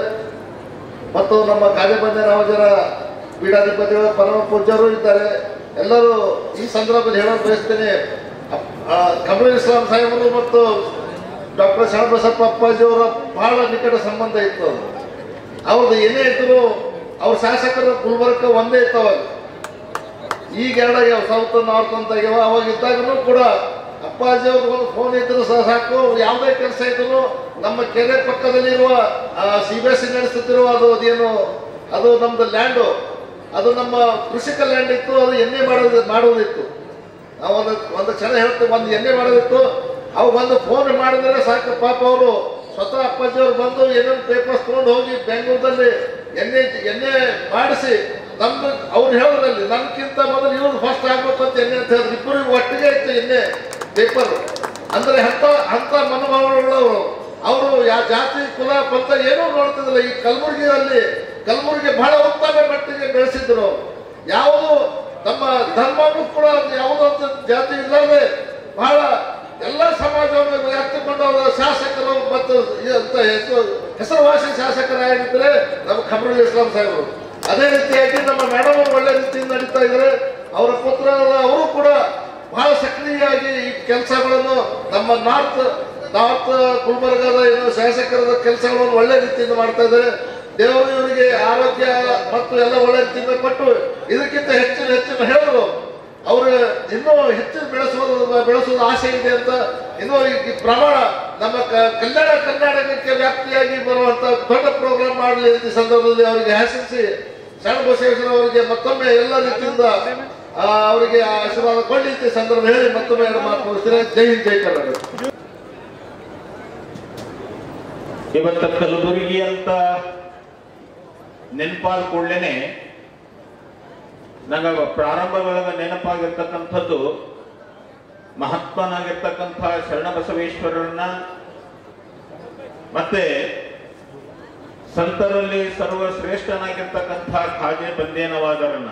ಮತ್ತು ನಮ್ಮ ಕಾಜೆಬಂದೆ ರಾಮಜರ ಪೀಠಾಧಿಪತಿಗಳು ಪರಮ ಪೂಜ್ಯರು ಇದ್ದಾರೆ. ಎಲ್ಲರೂ ಈ ಸಂದರ್ಭದಲ್ಲಿ ಹೇಳೋದು ಬಯಸ್ತೇನೆ, ಕಮಲುಲ್ ಇಸ್ಲಾಂ ಸಾಹೇಬರು ಮತ್ತು ಡಾಕ್ಟರ್ ಶರಣಬಸಪ್ಪ ಅಪ್ಪಾಜಿಯವರ ಬಹಳ ನಿಕಟ ಸಂಬಂಧ ಇತ್ತು. ಅವ್ರದ್ದು ಏನೇ ಇದ್ರು ಅವ್ರ ಶಾಸಕರ ಗುಲ್ಬರ್ಗ ಒಂದೇ ಇತ್ತವಾಗ. ಈಗ ಎರಡಾಗ್ಯಾವ, ಸೌತ್ ನಾರ್ತ್ ಅಂತ ಆಗ್ಯಾವ. ಅವಾಗ ಇದ್ದಾಗೂ ಕೂಡ ಅಪ್ಪಾಜಿಯವ್ರಿಗೆ ಒಂದು ಫೋನ್ ಇದ್ರು ಸಹ ಸಾಕು, ಯಾವುದೇ ಕೆಲಸ ಇದ್ರು ನಮ್ಮ ಕೆರೆ ಪಕ್ಕದಲ್ಲಿರುವ CBSE ನಡೆಸುತ್ತಿರುವ ಅದು ನಮ್ದು ಲ್ಯಾಂಡು, ಅದು ನಮ್ಮ ಕೃಷಿಕ ಲ್ಯಾಂಡ್ ಇತ್ತು. ಅದು ಎಣ್ಣೆ ಮಾಡೋದಿತ್ತು. ನಾವು ಒಂದು ಕ್ಷಣ ಹೇಳ್ತೇವೆ, ಒಂದು ಎಣ್ಣೆ ಮಾಡೋದಿತ್ತು. ಅವು ಒಂದು ಫೋನ್ ಮಾಡಿದ್ರೆ ಸಾಕು, ಪಾಪ ಅವರು ಸ್ವತಃ ಅಪ್ಪಾಜಿಯವ್ರು ಬಂದು ಏನೇನು ಪೇಪರ್ಸ್ ತೊಗೊಂಡು ಹೋಗಿ ಬೆಂಗಳೂರಲ್ಲಿ ಎಣ್ಣೆ ಮಾಡಿಸಿ ನಮ್ದು ಅವ್ರು ಹೇಳೋದ್ರಲ್ಲಿ ನನ್ಗಿಂತ ಮೊದಲು ಇವ್ರು ಫಸ್ಟ್ ಆಗ್ಬೇಕು ಅಂತ ಎಣ್ಣೆ ಅಂತ ಹೇಳಿದ್ರು. ಇಬ್ಬರಿಗೂ ಒಟ್ಟಿಗೆ ಇತ್ತು ಎಣ್ಣೆ ಪೇಪರ್. ಅಂದ್ರೆ ಅಂತ ಮನೋಭಾವಗಳವರು. ಅವರು ಯಾವ ಜಾತಿ ಕುಲ ಪಂಥ ಏನೂ ನೋಡ್ತಿದ್ದಿಲ್ಲ. ಈ ಕಲಬುರಗಿ ಬಹಳ ಉತ್ತಮ ಮಟ್ಟಿಗೆ ಬೆಳೆಸಿದ್ರು. ಯಾವುದು ನಮ್ಮ ಧರ್ಮವೂ ಕೂಡ ಯಾವುದೋ ಜಾತಿ ಇಲ್ಲದೆ ಬಹಳ ಎಲ್ಲ ಸಮಾಜವನ್ನು ಎತ್ತಿಕೊಂಡು ಅವರ ಶಾಸಕರು ಮತ್ತು ಹೆಸರುವಾಸಿ ಶಾಸಕರಾಗಿದ್ದರೆ ನಮ್ಮ ಕಮರುಲ್ ಇಸ್ಲಾಂ ಸಾಹೇಬರು. ಅದೇ ರೀತಿಯಾಗಿ ನಮ್ಮ ಮೇಡಮ್ ಒಳ್ಳೆ ರೀತಿಯಿಂದ ನಡೀತಾ ಇದ್ದಾರೆ. ಅವರ ಪುತ್ರ ಅವರು ಕೂಡ ಬಹಳ ಸಕ್ರಿಯವಾಗಿ ಈ ಕೆಲಸಗಳನ್ನು ನಮ್ಮ ನಾರ್ತ್ ಗುಲ್ಬರ್ಗದ ಶಾಸಕರ ಕೆಲಸಗಳನ್ನು ಒಳ್ಳೆ ರೀತಿಯಿಂದ ಮಾಡ್ತಾ ಇದ್ದಾರೆ. ದೇವರು ಇವರಿಗೆ ಆರೋಗ್ಯ ಮತ್ತು ಎಲ್ಲ ಒಳ್ಳೆ ರೀತಿಯಿಂದ ಕೊಟ್ಟು ಇದಕ್ಕಿಂತ ಹೆಚ್ಚಿನ ಹೇಳಿದ್ರು ಅವರು ಇನ್ನೂ ಹೆಚ್ಚು ಬೆಳೆಸುವ ಆಸೆ ಇದೆ ಅಂತ. ಇನ್ನೂ ಈ ಪ್ರಮಾಣ ನಮ್ಮ ಕಲ್ಯಾಣ ಕರ್ನಾಟಕಕ್ಕೆ ವ್ಯಾಪ್ತಿಯಾಗಿ ಬರುವಂತ ದೊಡ್ಡ ಪ್ರೋಗ್ರಾಮ್ ಮಾಡಲಿ ಈ ಸಂದರ್ಭದಲ್ಲಿ ಅವರಿಗೆ ಆಶಿಸಿ ಶರಣಬಸವೇಶ್ವರ ಅವರಿಗೆ ಮತ್ತೊಮ್ಮೆ ಎಲ್ಲ ರೀತಿಯಿಂದ ಅವರಿಗೆ ಆಶೀರ್ವಾದ ಕೊಡಲಿ ಈ ಸಂದರ್ಭ ಹೇಳಿ ಮತ್ತೊಮ್ಮೆ ಎರಡು ಮಾತು ಮುಗಿಸ್ತಾರೆ. ಜೈ ಹಿಂದ್, ಜೈ ಕರ್ನಾಟಕ. ಇವತ್ತ ಕಲಬುರಗಿ ಅಂತ ನೆನಪಾದ ಕೂಡಲೇ ನಂಗೆ ಪ್ರಾರಂಭದೊಳಗೆ ನೆನಪಾಗಿರ್ತಕ್ಕಂಥದ್ದು ಮಹಾತ್ಮನಾಗಿರ್ತಕ್ಕಂಥ ಶರಣಬಸವೇಶ್ವರರನ್ನ, ಮತ್ತೆ ಸಂತರಲ್ಲಿ ಸರ್ವಶ್ರೇಷ್ಠನಾಗಿರ್ತಕ್ಕಂಥ ಖಾಜೆ ಬಂದೇನವಾದರನ್ನ.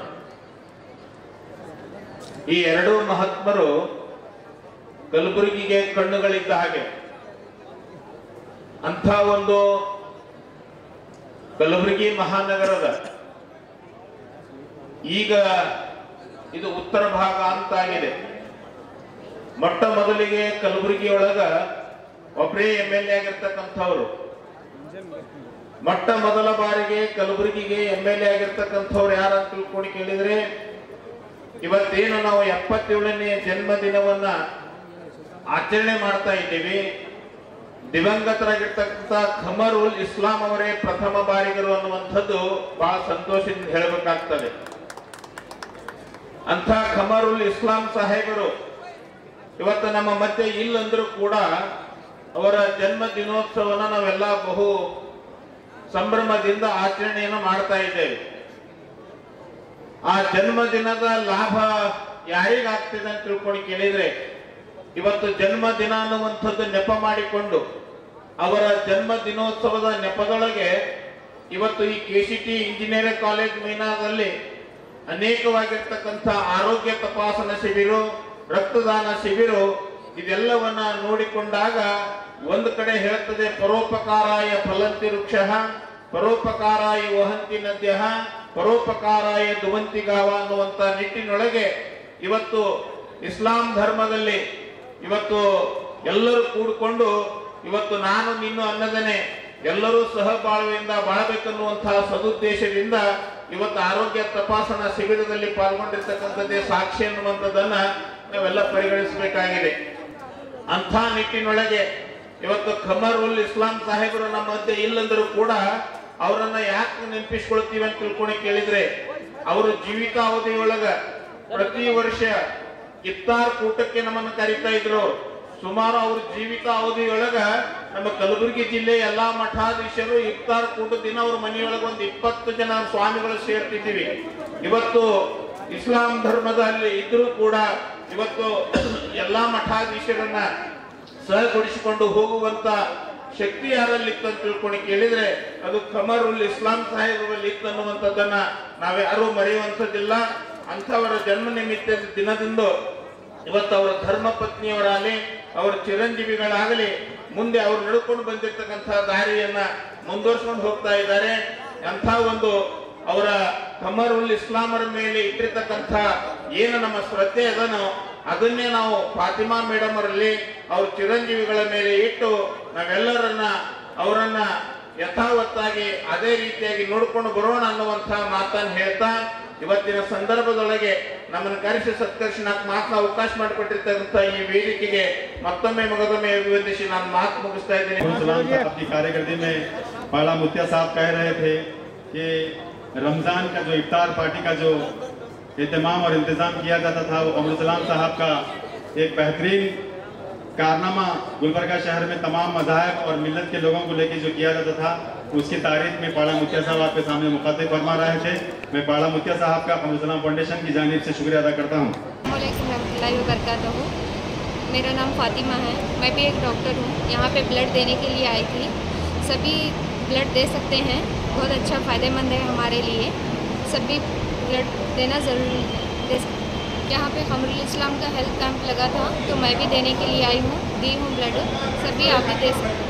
ಈ ಎರಡೂ ಮಹಾತ್ಮರು ಕಲಬುರಗಿಗೆ ಕಣ್ಣುಗಳಿದ್ದ ಹಾಗೆ. ಅಂಥ ಒಂದು ಕಲಬುರಗಿ ಮಹಾನಗರದ ಈಗ ಇದು ಉತ್ತರ ಭಾಗ ಅಂತಾಗಿದೆ. ಮೊಟ್ಟ ಮೊದಲಿಗೆ ಕಲಬುರಗಿಯೊಳಗ ಒಬ್ಬರೇ MLA ಆಗಿರ್ತಕ್ಕಂಥವ್ರು. ಮೊಟ್ಟ ಮೊದಲ ಬಾರಿಗೆ ಕಲಬುರಗಿಗೆ MLA ಆಗಿರ್ತಕ್ಕಂಥವ್ರು ಯಾರಂತ ತಿಳ್ಕೊಂಡು ಕೇಳಿದ್ರೆ, ಇವತ್ತೇನು ನಾವು 77ನೇ ಜನ್ಮದಿನವನ್ನ ಆಚರಣೆ ಮಾಡ್ತಾ ಇದ್ದೀವಿ, ದಿವಂಗತರಾಗಿರ್ತಕ್ಕಂಥ ಕಮರುಲ್ ಇಸ್ಲಾಂ ಅವರೇ ಪ್ರಥಮ ಬಾರಿಗರು ಅನ್ನುವಂಥದ್ದು ಬಹಳ ಸಂತೋಷದಿಂದ ಹೇಳಬೇಕಾಗ್ತದೆ. ಅಂಥ ಕಮರುಲ್ ಇಸ್ಲಾಂ ಸಾಹೇಬರು ಇವತ್ತು ನಮ್ಮ ಮಧ್ಯೆ ಇಲ್ಲಂದ್ರೂ ಕೂಡ ಅವರ ಜನ್ಮ ದಿನೋತ್ಸವನ ನಾವೆಲ್ಲ ಬಹು ಸಂಭ್ರಮದಿಂದ ಆಚರಣೆಯನ್ನು ಮಾಡ್ತಾ ಇದ್ದೇವೆ. ಆ ಜನ್ಮದಿನದ ಲಾಭ ಯಾರಿಗಾಗ್ತಿದೆ ಅಂತ ತಿಳ್ಕೊಂಡು ಕೇಳಿದ್ರೆ, ಇವತ್ತು ಜನ್ಮದಿನ ಅನ್ನುವಂಥದ್ದು ನೆಪ ಮಾಡಿಕೊಂಡು ಅವರ ಜನ್ಮ ದಿನೋತ್ಸವದ ನೆಪದೊಳಗೆ ಇವತ್ತು ಈ KCT ಇಂಜಿನಿಯರಿಂಗ್ ಕಾಲೇಜ್ ಮೈನಾದಲ್ಲಿ ಅನೇಕವಾಗಿರ್ತಕ್ಕಂಥ ಆರೋಗ್ಯ ತಪಾಸಣಾ ಶಿಬಿರ, ರಕ್ತದಾನ ಶಿಬಿರ ಇದೆಲ್ಲವನ್ನ ನೋಡಿಕೊಂಡಾಗ ಒಂದು ಕಡೆ ಹೇಳ್ತದೆ ಪರೋಪಕಾರಾಯ ಫಲಂತಿ ವೃಕ್ಷಃ, ಪರೋಪಕಾರಾಯ ವಹಂತಿ ನದ್ಯಃ, ಪರೋಪಕಾರಾಯ ದುವಂತಿ ಗಾವ ಅನ್ನುವಂಥ ನಿಟ್ಟಿನೊಳಗೆ ಇವತ್ತು ಇಸ್ಲಾಂ ಧರ್ಮದಲ್ಲಿ ಇವತ್ತು ಎಲ್ಲರೂ ಕೂಡಿಕೊಂಡು ಇವತ್ತು ನಾನು ನೀನು ಅನ್ನದನೆ ಎಲ್ಲರೂ ಸಹಬಾಳ್ವೆಯಿಂದ ಬಾಳಬೇಕನ್ನುವಂತಹ ಸದುದ್ದೇಶದಿಂದ ಇವತ್ತು ಆರೋಗ್ಯ ತಪಾಸಣಾ ಶಿಬಿರದಲ್ಲಿ ಪಾಲ್ಗೊಂಡಿರ್ತಕ್ಕಂಥದ್ದೇ ಸಾಕ್ಷಿ ಅನ್ನುವಂಥದ್ದನ್ನ ನಾವೆಲ್ಲ ಪರಿಗಣಿಸಬೇಕಾಗಿದೆ. ಅಂಥ ನಿಟ್ಟಿನೊಳಗೆ ಇವತ್ತು ಕಮರುಲ್ ಇಸ್ಲಾಂ ಸಾಹೇಬರು ನಮ್ಮ ಮಧ್ಯೆ ಇಲ್ಲಂದರೂ ಕೂಡ ಅವರನ್ನ ಯಾಕೆ ನೆನಪಿಸ್ಕೊಳ್ತೀವಿ ಅಂತ ತಿಳ್ಕೊಂಡು ಕೇಳಿದ್ರೆ, ಅವರು ಜೀವಿತಾವಧಿಯೊಳಗ ಪ್ರತಿ ವರ್ಷ ಇಫ್ತಾರ್ ಕೂಟಕ್ಕೆ ನಮ್ಮನ್ನು ಕರೀತಾ ಇದ್ರು. ಸುಮಾರು ಅವ್ರ ಜೀವಿತ ಅವಧಿಯೊಳಗ ನಮ್ಮ ಕಲಬುರಗಿ ಜಿಲ್ಲೆ ಎಲ್ಲಾ ಮಠಾಧೀಶರು ಇಫ್ತಾರ್ ಕೂಟದ ದಿನ ಅವ್ರ ಮನೆಯೊಳಗೆ ಒಂದು 20 ಜನ ಸ್ವಾಮಿಗಳು ಸೇರ್ತಿದ್ದೀವಿ. ಇವತ್ತು ಇಸ್ಲಾಂ ಧರ್ಮದಲ್ಲಿ ಇದ್ರೂ ಕೂಡ ಇವತ್ತು ಎಲ್ಲಾ ಮಠಾಧೀಶರನ್ನ ಸಹಗೊಳಿಸಿಕೊಂಡು ಹೋಗುವಂತ ಶಕ್ತಿ ಯಾರಲ್ಲಿತ್ತು ಅಂತ ತಿಳ್ಕೊಂಡು ಕೇಳಿದ್ರೆ ಅದು ಕಮರುಲ್ ಇಸ್ಲಾಂ ಸಾಹೇಬರಲ್ಲಿ ಇತ್ತು ಅನ್ನುವಂಥದ್ದನ್ನ ನಾವ್ಯಾರೂ ಮರೆಯುವಂಥದ್ದಿಲ್ಲ. ಅಂಥವರ ಜನ್ಮ ನಿಮಿತ್ತ ದಿನದಿಂದ ಇವತ್ತು ಅವರ ಧರ್ಮ ಪತ್ನಿಯವರಾಗಲಿ ಅವರ ಚಿರಂಜೀವಿಗಳಾಗಲಿ ಮುಂದೆ ಅವರು ನಡ್ಕೊಂಡು ಬಂದಿರ್ತಕ್ಕಂಥ ದಾರಿಯನ್ನ ಮುಂದುವರ್ಸ್ಕೊಂಡು ಹೋಗ್ತಾ ಇದ್ದಾರೆ. ಅಂಥ ಒಂದು ಅವರ ಕಮರುಲ್ ಇಸ್ಲಾಮರ ಮೇಲೆ ಇಟ್ಟಿರ್ತಕ್ಕಂಥ ಏನು ನಮ್ಮ ಶ್ರದ್ಧೆ ಅದನ್ನು ಅದನ್ನೇ ನಾವು ಫಾತಿಮಾ ಮೇಡಮ್ ಅವರಲ್ಲಿ ಅವ್ರ ಚಿರಂಜೀವಿಗಳ ಮೇಲೆ ಇಟ್ಟು ನಾವೆಲ್ಲರನ್ನ ಅವರನ್ನ ಯಥಾವತ್ತಾಗಿ ಅದೇ ರೀತಿಯಾಗಿ ನೋಡ್ಕೊಂಡು ಬರೋಣ ಅನ್ನುವಂಥ ಮಾತನ್ನು ಹೇಳ್ತಾ ಇವತ್ತಿನ ಸಂದರ್ಭದೊಳಗೆ ನಮ್ಮನ್ನು ಕರೆಸಿ ಸತ್ಕರಿಸಿನಾಕ್ ಮಾತನ್ನ ಅವಕಾಶ ಮಾಡಿಕೊಟ್ಟಿರ್ತಕ್ಕಂಥ ಈ ವೇದಿಕೆಗೆ ಮತ್ತೊಮ್ಮೆ ಮಗದೊಮ್ಮೆ ಅಭಿವಂದಿಸಿ ನಾನು ಮಾತು ಮುಗಿಸ್ತಾ ಇದ್ದೀನಿ. आपकी कारकर्दगी में पाला मुत्या साहब कह रहे थे कि रमजान का जो इफ्तार पार्टी का जो एहतमाम और इंतजाम किया जाता था वो अमरुल सलाम साहब का एक बेहतरीन कारनामा गुलबर्गा शहर में तमाम मज़ाहब और मिल्लत के लोगों को लेकर जो किया जाता था उसकी तारीफ में पाड़ा मुत्या साहब आपके सामने मुखातिब फरमा रहे थे। मैं पाड़ा मुत्या साहब का अमरुल सलाम फाउंडेशन की जानिब से शुक्रिया अदा करता हूँ। मेरा नाम फातिमा है, मैं भी एक डॉक्टर हूँ। यहाँ पे ब्लड देने के लिए आई थी। सभी ब्लड दे सकते हैं, बहुत अच्छा फ़ायदेमंद है हमारे लिए। सभी ब्लड देना ज़रूरी है। यहाँ पे कमरुल इस्लाम का हेल्थ कैंप लगा था तो मैं भी देने के लिए आई हूँ, दी हूँ ब्लड। सभी आप भी दे सकते हैं।